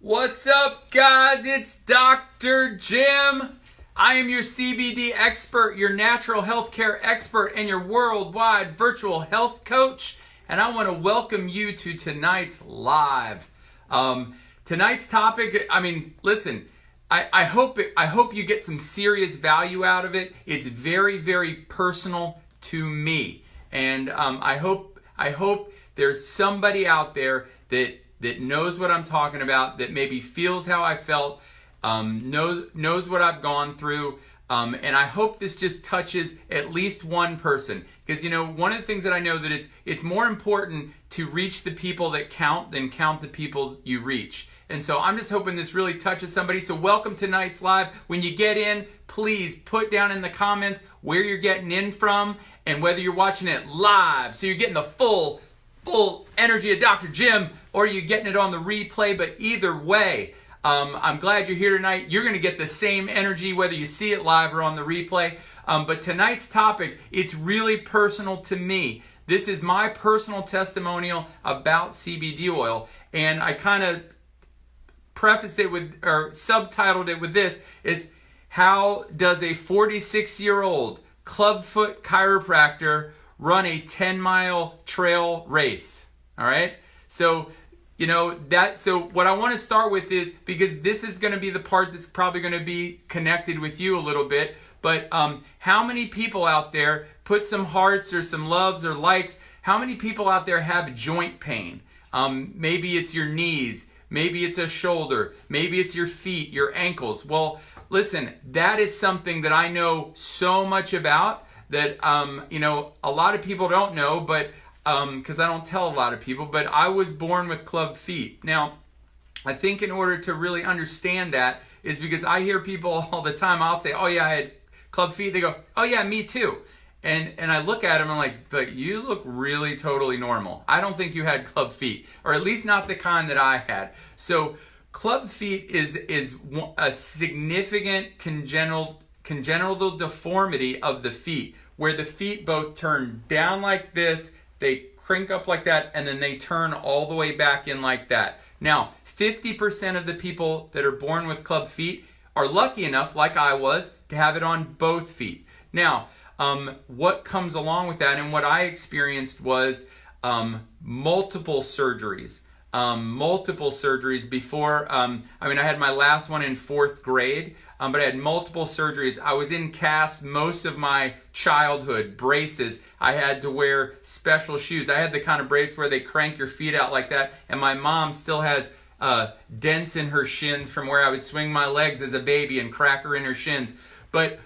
What's up, guys? It's Dr. Jim. I am your CBD expert, your natural healthcare expert, and your worldwide virtual health coach. And I want to welcome you to tonight's live. Tonight's topic, listen, I hope you get some serious value out of it. It's very, very personal to me. And I hope there's somebody out there that knows what I'm talking about, that maybe feels how I felt, knows what I've gone through, and I hope this just touches at least one person. Because one of the things that I know that it's more important to reach the people that count than count the people you reach. And so I'm just hoping this really touches somebody. So welcome to tonight's live. When you get in, please put down in the comments where you're getting in from and whether you're watching it live, so you're getting the full energy of Dr. Jim, or you're getting it on the replay. But either way, I'm glad you're here tonight. You're going to get the same energy whether you see it live or on the replay. But tonight's topic, it's really personal to me. This is my personal testimonial about CBD oil, and I kind of prefaced it with, or subtitled it with this, is how does a 46-year-old clubfoot chiropractor run a 10-mile trail race? All right. So, so what I want to start with is, because this is going to be the part that's probably going to be connected with you a little bit, but how many people out there, put some hearts or some loves or likes, how many people out there have joint pain? Maybe it's your knees, maybe it's a shoulder, maybe it's your feet, your ankles. Well, listen, that is something that I know so much about that, a lot of people don't know, but because I don't tell a lot of people, but I was born with club feet. Now, I think in order to really understand that is because I hear people all the time, I'll say, oh yeah, I had club feet. They go, oh yeah, me too. And I look at them and I'm like, but you look really totally normal. I don't think you had club feet, or at least not the kind that I had. So club feet is a significant congenital deformity of the feet, where the feet both turn down like this, they crink up like that, and then they turn all the way back in like that. Now, 50% of the people that are born with club feet are lucky enough, like I was, to have it on both feet. Now, what comes along with that, and what I experienced was multiple surgeries. Before, I had my last one in 4th grade, but I had multiple surgeries. I was in casts most of my childhood, braces. I had to wear special shoes. I had the kind of brace where they crank your feet out like that, and my mom still has dents in her shins from where I would swing my legs as a baby and crack her in her shins. But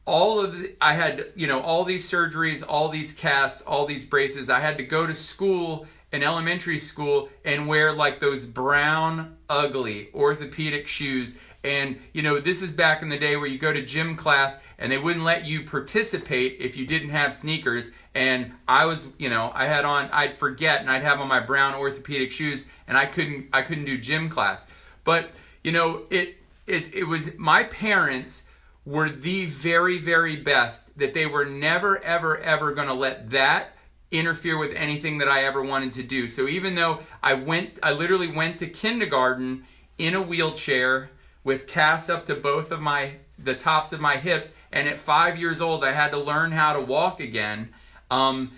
I had, all these surgeries, all these casts, all these braces. I had to go to school, in elementary school, and wear like those brown, ugly orthopedic shoes. And, this is back in the day where you go to gym class and they wouldn't let you participate if you didn't have sneakers. And I was, I'd forget and I'd have on my brown orthopedic shoes, and I couldn't do gym class. But, it was, my parents were the very, very best, that they were never, ever, ever going to let that interfere with anything that I ever wanted to do. So even though I literally went to kindergarten in a wheelchair with casts up to both of the tops of my hips, and at 5 years old I had to learn how to walk again, I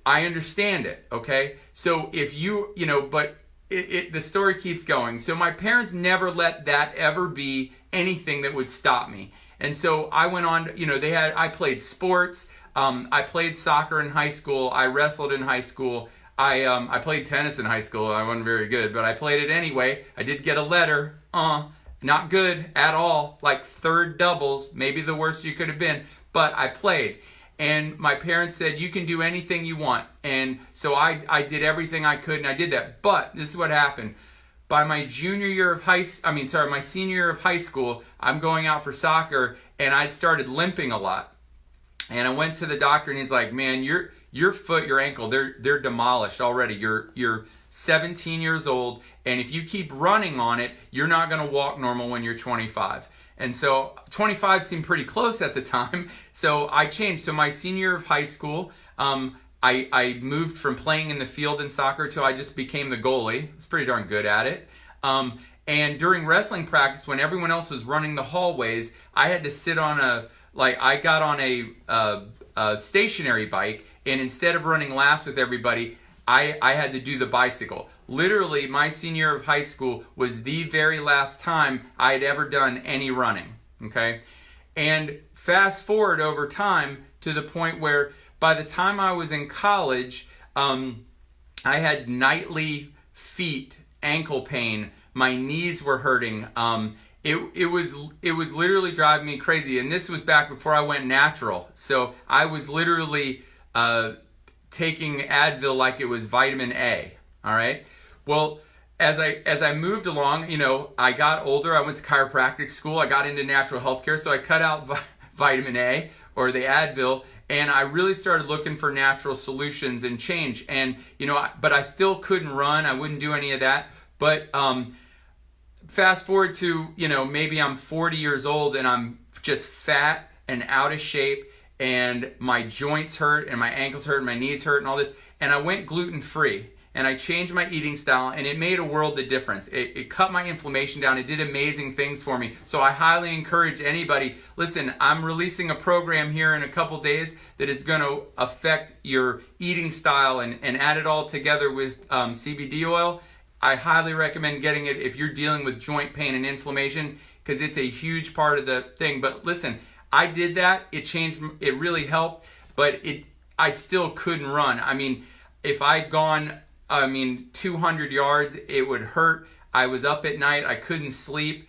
understand it, okay? So if but the story keeps going. So my parents never let that ever be anything that would stop me. And so I went on, I played sports. I played soccer in high school. I wrestled in high school. I played tennis in high school. I wasn't very good, but I played it anyway. I did get a letter. Not good at all. Like 3rd doubles, maybe the worst you could have been. But I played. And my parents said, you can do anything you want. And so I did everything I could, and I did that. But this is what happened. By my senior year of high school, I'm going out for soccer, and I'd started limping a lot. And I went to the doctor, and he's like, man, your foot, your ankle, they're demolished already. You're 17 years old, and if you keep running on it, you're not going to walk normal when you're 25. And so 25 seemed pretty close at the time, so I changed. So my senior year of high school, I moved from playing in the field in soccer till I just became the goalie. I was pretty darn good at it. And during wrestling practice, when everyone else was running the hallways, I had to sit on I got on a stationary bike, and instead of running laps with everybody, I had to do the bicycle. Literally, my senior year of high school was the very last time I had ever done any running, okay? And fast forward over time to the point where by the time I was in college, I had nightly ankle pain. My knees were hurting. It was literally driving me crazy. And this was back before I went natural. So I was literally taking Advil like it was vitamin A. All right. Well, as I moved along, I got older. I went to chiropractic school. I got into natural health care. So I cut out vitamin A or the Advil, and I really started looking for natural solutions and change. And but I still couldn't run. I wouldn't do any of that. But fast forward to, maybe I'm 40 years old and I'm just fat and out of shape, and my joints hurt and my ankles hurt and my knees hurt and all this. And I went gluten-free, and I changed my eating style, and it made a world of difference. It cut my inflammation down. It did amazing things for me. So I highly encourage anybody, listen, I'm releasing a program here in a couple days that is going to affect your eating style and add it all together with CBD oil. I highly recommend getting it if you're dealing with joint pain and inflammation, because it's a huge part of the thing. But listen, I did that. It changed. It really helped, but I still couldn't run. I mean, if I'd gone 200 yards, it would hurt. I was up at night. I couldn't sleep.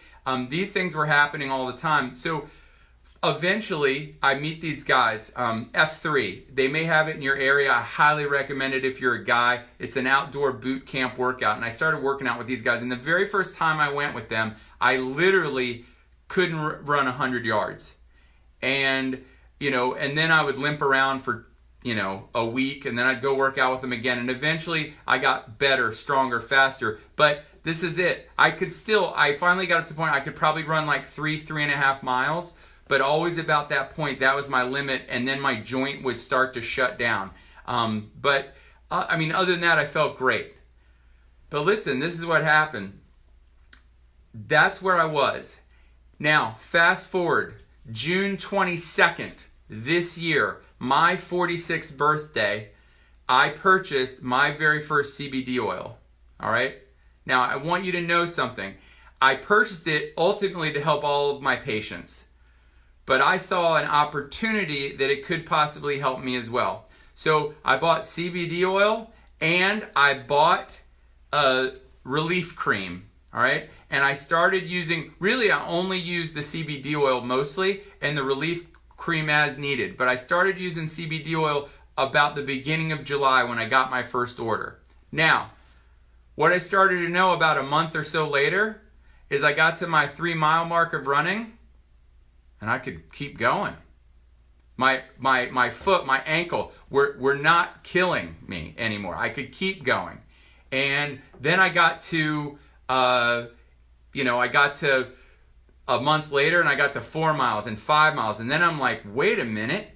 These things were happening all the time. So eventually, I meet these guys, F3. They may have it in your area. I highly recommend it if you're a guy. It's an outdoor boot camp workout. And I started working out with these guys. And the very first time I went with them, I literally couldn't run 100 yards. And, and then I would limp around for, a week. And then I'd go work out with them again. And eventually, I got better, stronger, faster. But this is it. I finally got up to the point I could probably run like 3.5 miles. But always about that point, that was my limit, and then my joint would start to shut down. Other than that, I felt great. But listen, this is what happened. That's where I was. Now, fast forward, June 22nd this year, my 46th birthday, I purchased my very first CBD oil. All right? Now, I want you to know something. I purchased it ultimately to help all of my patients. But I saw an opportunity that it could possibly help me as well. So I bought CBD oil, and I bought a relief cream, all right? And I started using, really I only used the CBD oil mostly and the relief cream as needed. But I started using CBD oil about the beginning of July when I got my first order. Now, what I started to know about a month or so later is I got to my 3-mile mark of running, and I could keep going. My foot, my ankle were not killing me anymore. I could keep going. And then I got to, I got to a month later, and I got to 4 miles and 5 miles. And then I'm like, wait a minute.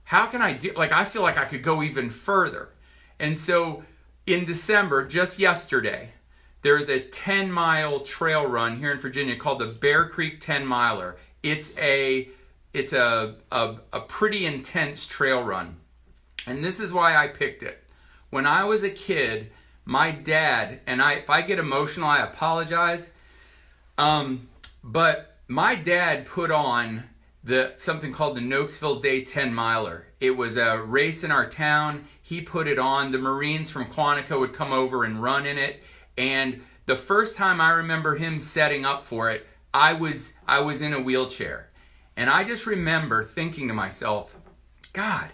How can I do, I feel like I could go even further. And so in December, just yesterday, there is a 10-mile trail run here in Virginia called the Bear Creek 10-miler. It's a pretty intense trail run. And this is why I picked it. When I was a kid, my dad, and if I get emotional, I apologize. But my dad put on something called the Nokesville Day 10-miler. It was a race in our town. He put it on. The Marines from Quantico would come over and run in it. And the first time I remember him setting up for it, I was in a wheelchair. And I just remember thinking to myself, God,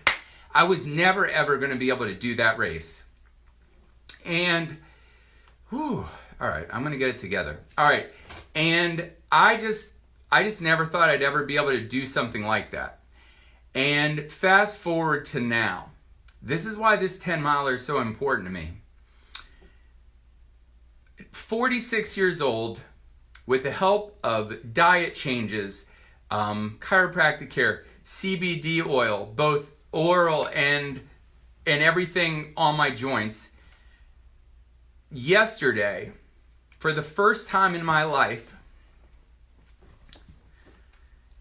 I was never ever going to be able to do that race. And, all right, I'm going to get it together. All right, and I just never thought I'd ever be able to do something like that. And fast forward to now. This is why this 10-miler is so important to me. 46 years old, with the help of diet changes, chiropractic care, CBD oil, both oral and everything on my joints. Yesterday, for the first time in my life,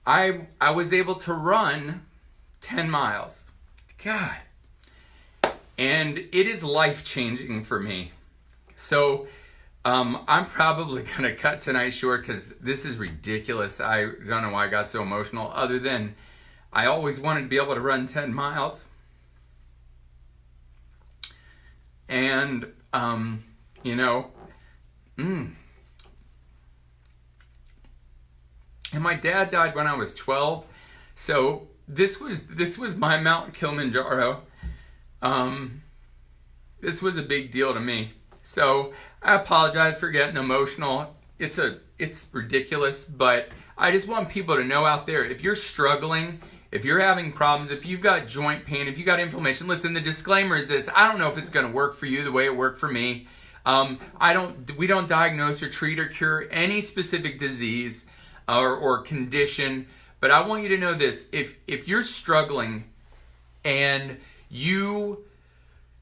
I was able to run 10 miles. God. And it is life-changing for me. So I'm probably going to cut tonight short because this is ridiculous. I don't know why I got so emotional, other than I always wanted to be able to run 10 miles. And, you know, and my dad died when I was 12. So this was my Mount Kilimanjaro. This was a big deal to me. So I apologize for getting emotional. It's ridiculous, but I just want people to know out there, if you're struggling, if you're having problems, if you've got joint pain, if you've got inflammation, listen, the disclaimer is this: I don't know if it's going to work for you the way it worked for me. We don't diagnose or treat or cure any specific disease or condition, but I want you to know this: if you're struggling and you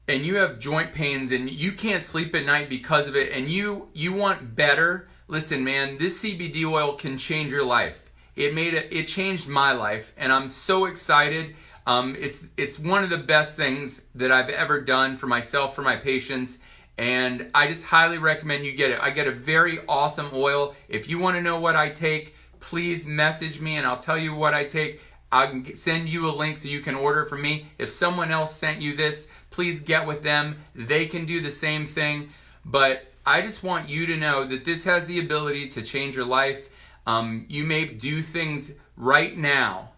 have joint pains and you can't sleep at night because of it, and you want better, listen, man, this CBD oil can change your life. It changed my life, and I'm so excited. It's one of the best things that I've ever done for myself, for my patients, and I just highly recommend you get it. I get a very awesome oil. If you want to know what I take, please message me and I'll tell you what I take. I can send you a link so you can order from me. If someone else sent you this, please get with them. They can do the same thing. But I just want you to know that this has the ability to change your life. You may do things right now,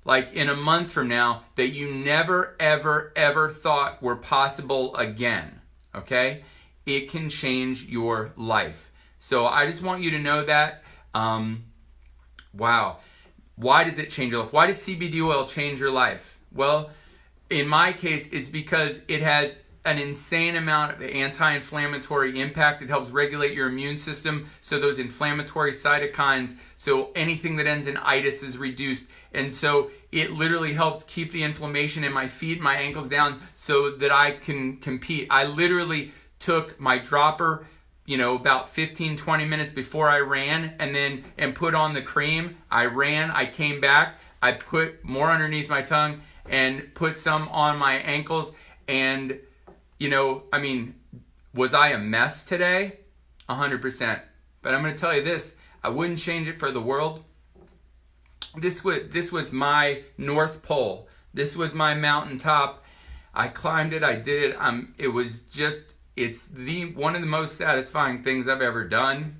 like in a month from now, that you never, ever, ever thought were possible again. Okay? It can change your life. So I just want you to know that. Wow. Why does it change your life? Why does CBD oil change your life? Well, in my case, it's because it has an insane amount of anti-inflammatory impact. It helps regulate your immune system, so those inflammatory cytokines, so anything that ends in itis is reduced. And so it literally helps keep the inflammation in my feet, my ankles down, so that I can compete. I literally took my dropper, about 15, 20 minutes before I ran, and put on the cream. I ran, I came back, I put more underneath my tongue and put some on my ankles. And, was I a mess today? 100%. But I'm going to tell you this, I wouldn't change it for the world. This was my North Pole. This was my mountaintop. I climbed it, I did it. It's one of the most satisfying things I've ever done.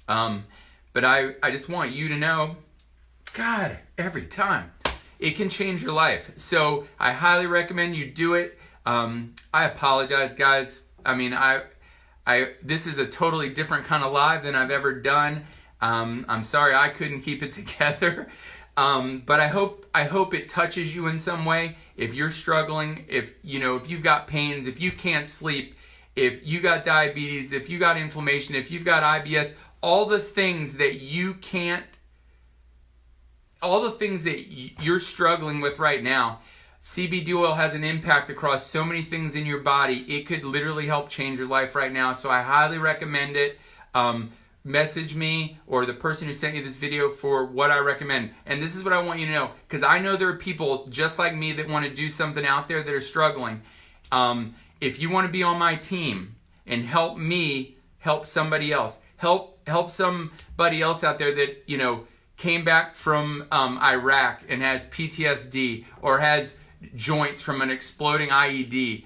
But I just want you to know, God, every time, it can change your life. So I highly recommend you do it. I apologize, guys. This is a totally different kind of live than I've ever done. I'm sorry I couldn't keep it together. But I hope it touches you in some way. If you're struggling, if you've got pains, if you can't sleep, if you got diabetes, if you got inflammation, if you've got IBS, all the things that you're struggling with right now, CBD oil has an impact across so many things in your body. It could literally help change your life right now. So I highly recommend it. Message me or the person who sent you this video for what I recommend. And this is what I want you to know, because I know there are people just like me that want to do something out there that are struggling. If you want to be on my team and help me help somebody else, help somebody else out there that came back from Iraq and has PTSD or has joints from an exploding IED.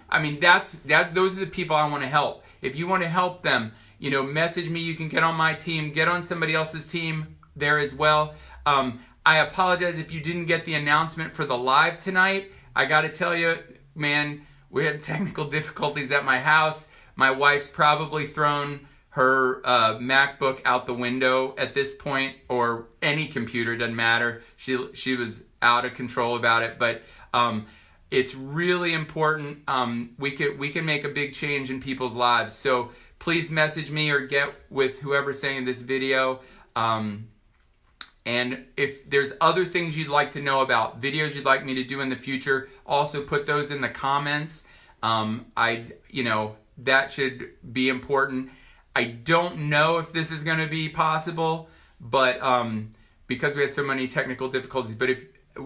Those are the people I want to help. If you want to help them, message me. You can get on my team, get on somebody else's team there as well. I apologize if you didn't get the announcement for the live tonight. I got to tell you, man, we had technical difficulties at my house. My wife's probably thrown her MacBook out the window at this point, or any computer, doesn't matter. She was out of control about it, but it's really important. We can make a big change in people's lives. So please message me or get with whoever's saying this video. And if there's other things you'd like to know about, videos you'd like me to do in the future, also put those in the comments. That should be important. I don't know if this is going to be possible, but because we had so many technical difficulties. But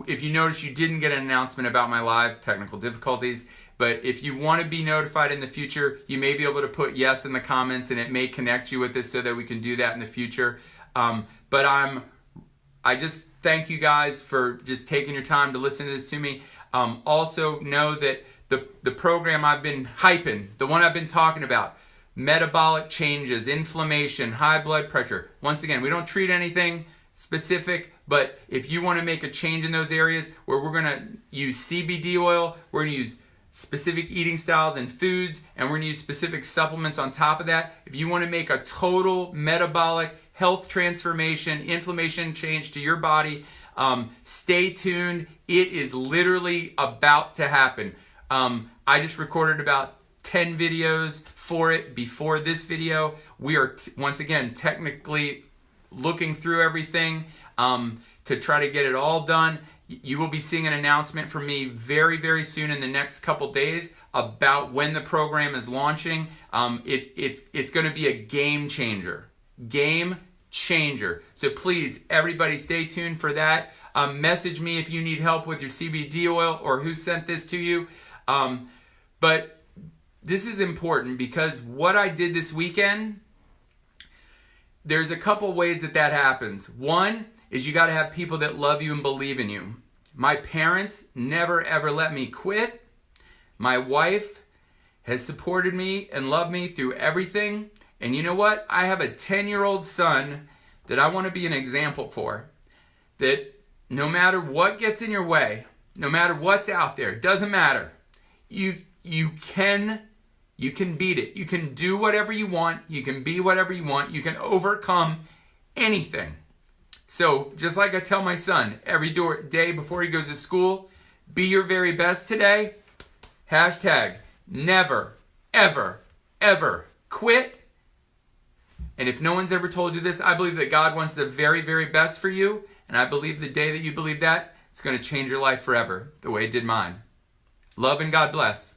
if you notice, you didn't get an announcement about my live technical difficulties. But if you want to be notified in the future, you may be able to put yes in the comments, and it may connect you with this so that we can do that in the future. But I just thank you guys for just taking your time to listen to this to me. Also know that the program I've been hyping, the one I've been talking about, metabolic changes, inflammation, high blood pressure. Once again, we don't treat anything specific, but if you want to make a change in those areas where we're going to use CBD oil, we're going to use specific eating styles and foods, and we're going to use specific supplements on top of that. If you want to make a total metabolic health transformation, inflammation change to your body, stay tuned. It is literally about to happen. I just recorded about 10 videos for it before this video. We are, once again, technically looking through everything to try to get it all done. You will be seeing an announcement from me very, very soon in the next couple days about when the program is launching. It's going to be a game changer. Game changer. So please, everybody, stay tuned for that. Message me if you need help with your CBD oil or who sent this to you. But this is important because what I did this weekend, there's a couple ways that happens. One is you got to have people that love you and believe in you. My parents never ever let me quit. My wife has supported me and loved me through everything. And you know what? I have a 10-year-old son that I want to be an example for. That no matter what gets in your way, no matter what's out there, doesn't matter. You can beat it. You can do whatever you want. You can be whatever you want. You can overcome anything. So just like I tell my son every day before he goes to school, be your very best today. Hashtag never, ever, ever quit. And if no one's ever told you this, I believe that God wants the very, very best for you. And I believe the day that you believe that, it's going to change your life forever, the way it did mine. Love and God bless.